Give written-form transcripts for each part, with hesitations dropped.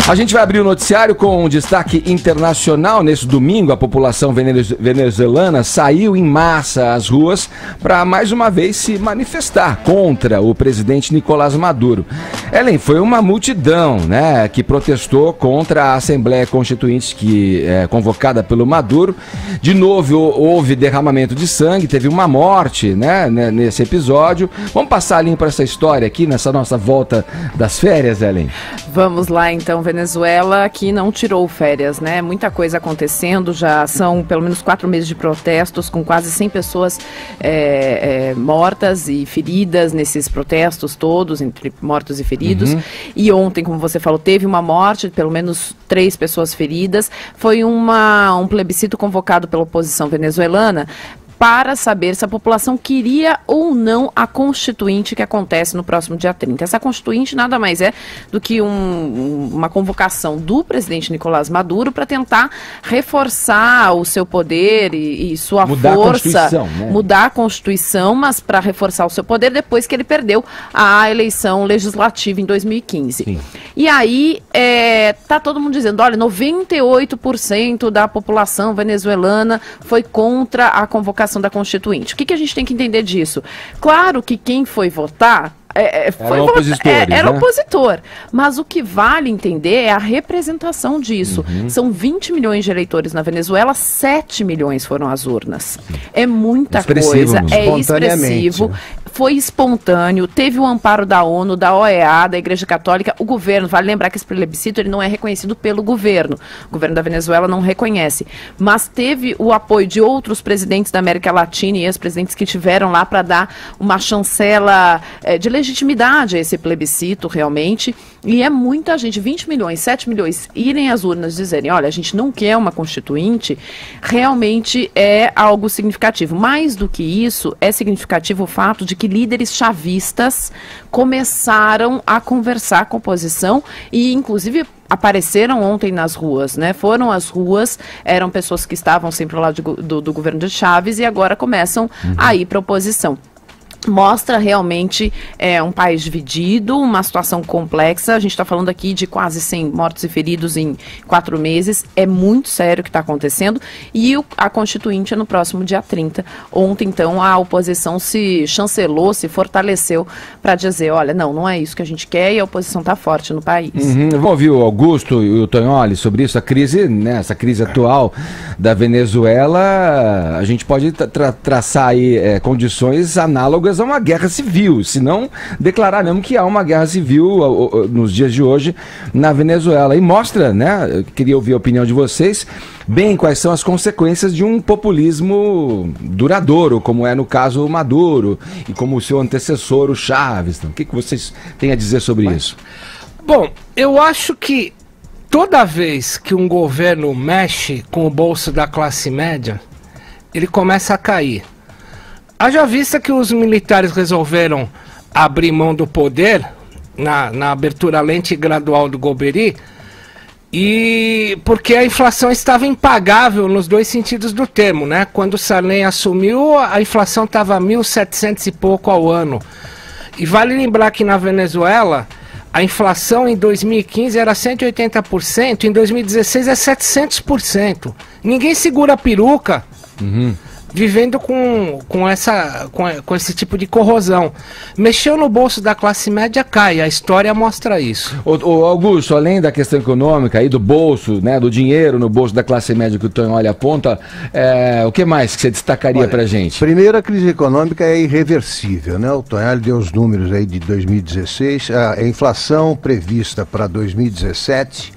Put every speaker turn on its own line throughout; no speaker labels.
A gente vai abrir o noticiário com um destaque internacional. Nesse domingo, a população venezuelana saiu em massa às ruas para mais uma vez se manifestar contra o presidente Nicolás Maduro. Ellen, foi uma multidão, né, que protestou contra a Assembleia Constituinte que é convocada pelo Maduro. De novo, houve derramamento de sangue, teve uma morte, né, nesse episódio. Vamos passar limpo essa história aqui nessa nossa volta das férias, Ellen?
Vamos lá, então. Venezuela que não tirou férias, né? Muita coisa acontecendo, já são pelo menos 4 meses de protestos, com quase 100 pessoas mortas e feridas nesses protestos todos, entre mortos e feridos. E ontem, como você falou, teve uma morte, pelo menos 3 pessoas feridas. Foi um plebiscito convocado pela oposição venezuelana para saber se a população queria ou não a Constituinte que acontece no próximo dia 30. Essa Constituinte nada mais é do que uma convocação do presidente Nicolás Maduro para tentar reforçar o seu poder e sua força, mudar a Constituição, mas para reforçar o seu poder depois que ele perdeu a eleição legislativa em 2015. Sim. E aí tá todo mundo dizendo, olha, 98% da população venezuelana foi contra a convocação da Constituinte. O que a gente tem que entender disso? Claro que quem foi votar era opositor, mas o que vale entender é a representação disso. São 20 milhões de eleitores na Venezuela, 7 milhões foram às urnas. É muita coisa, é expressivo, foi espontâneo, teve o amparo da ONU, da OEA, da Igreja Católica, o governo, vale lembrar que esse plebiscito ele não é reconhecido pelo governo, o governo da Venezuela não reconhece, mas teve o apoio de outros presidentes da América Latina e ex-presidentes que tiveram lá para dar uma chancela de legitimidade a esse plebiscito realmente, e é muita gente, 20 milhões, 7 milhões, irem às urnas dizerem, olha, a gente não quer uma constituinte, realmente é algo significativo. Mais do que isso, é significativo o fato de que líderes chavistas começaram a conversar com a oposição e, inclusive, apareceram ontem nas ruas, né? Foram às ruas, eram pessoas que estavam sempre ao lado do governo de Chávez e agora começam a ir para a oposição. Mostra realmente um país dividido, uma situação complexa. A gente está falando aqui de quase 100 mortos e feridos em 4 meses. É muito sério o que está acontecendo. E a Constituinte é no próximo dia 30. Ontem, então, a oposição se chancelou, se fortaleceu para dizer, olha, não é isso que a gente quer e a oposição está forte no país.
Vamos ouvir o Augusto e o Tonholi sobre isso, a crise, né, essa crise atual da Venezuela. A gente pode traçar aí condições análogas a uma guerra civil, se não declarar mesmo que há uma guerra civil nos dias de hoje na Venezuela. E mostra, né, eu queria ouvir a opinião de vocês, bem quais são as consequências de um populismo duradouro, como é no caso o Maduro e como o seu antecessor, o Chávez. O que vocês têm a dizer sobre isso?
Bom, eu acho que toda vez que um governo mexe com o bolso da classe média, ele começa a cair. Haja vista que os militares resolveram abrir mão do poder na abertura lenta e gradual do Golbery, e porque a inflação estava impagável nos dois sentidos do termo, né? Quando o Sarney assumiu, a inflação estava 1.700 e pouco ao ano. E vale lembrar que na Venezuela a inflação em 2015 era 180%, em 2016 é 700%. Ninguém segura a peruca. Vivendo com esse tipo de corrosão. Mexeu no bolso da classe média, cai. A história mostra isso.
O Augusto, além da questão econômica aí do bolso, né, do dinheiro no bolso da classe média que o Tonholi aponta, o que mais que você destacaria pra gente?
Primeiro, a crise econômica é irreversível, né? O Tonholi deu os números aí de 2016. A inflação prevista para 2017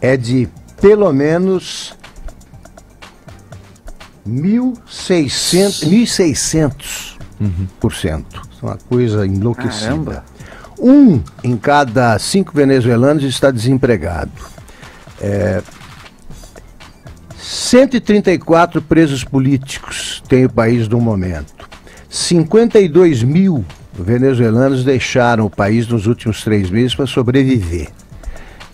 é de pelo menos 1.600%. Uma coisa enlouquecida. Caramba. 1 em cada 5 venezuelanos está desempregado. 134 presos políticos tem o país no momento. 52 mil venezuelanos deixaram o país nos últimos 3 meses para sobreviver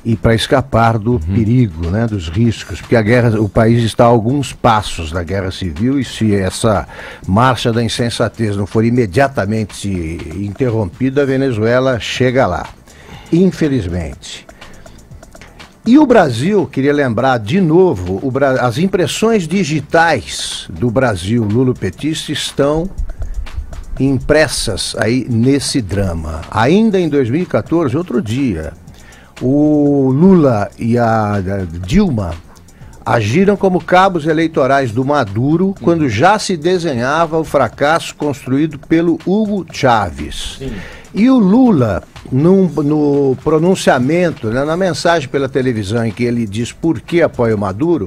e para escapar do perigo, né, dos riscos, porque o país está a alguns passos da guerra civil, e se essa marcha da insensatez não for imediatamente interrompida, a Venezuela chega lá, infelizmente. E o Brasil, queria lembrar de novo, as impressões digitais do Brasil lulopetista estão impressas aí nesse drama. Ainda em 2014, outro dia, o Lula e a Dilma agiram como cabos eleitorais do Maduro quando já se desenhava o fracasso construído pelo Hugo Chávez. Sim. E o Lula, no pronunciamento, né, na mensagem pela televisão em que ele diz por que apoia o Maduro,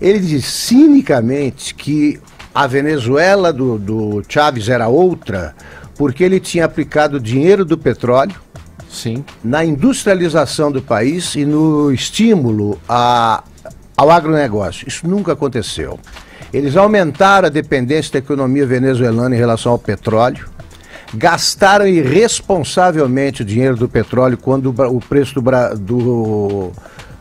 ele diz cinicamente que a Venezuela do Chávez era outra porque ele tinha aplicado dinheiro do petróleo, sim, na industrialização do país e no estímulo ao agronegócio. Isso nunca aconteceu. Eles aumentaram a dependência da economia venezuelana em relação ao petróleo, gastaram irresponsavelmente o dinheiro do petróleo quando o preço do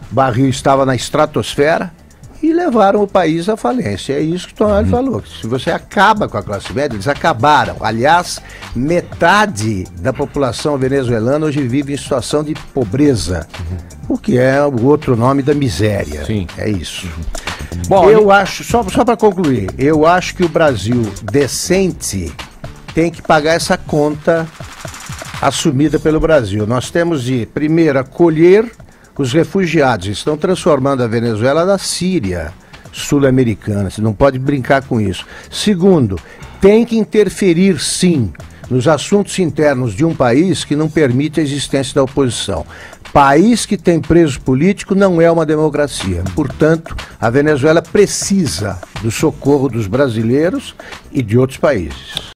barril estava na estratosfera e levaram o país à falência. É isso que o Tonali falou. Se você acaba com a classe média, eles acabaram. Aliás, metade da população venezuelana hoje vive em situação de pobreza, o que é o outro nome da miséria. Sim. É isso. Bom, eu acho, só para concluir, eu acho que o Brasil decente tem que pagar essa conta assumida pelo Brasil. Nós temos de, primeiro, acolher os refugiados. Estão transformando a Venezuela na Síria sul-americana. Você não pode brincar com isso. Segundo, tem que interferir, sim, nos assuntos internos de um país que não permite a existência da oposição. País que tem preso político não é uma democracia. Portanto, a Venezuela precisa do socorro dos brasileiros e de outros países.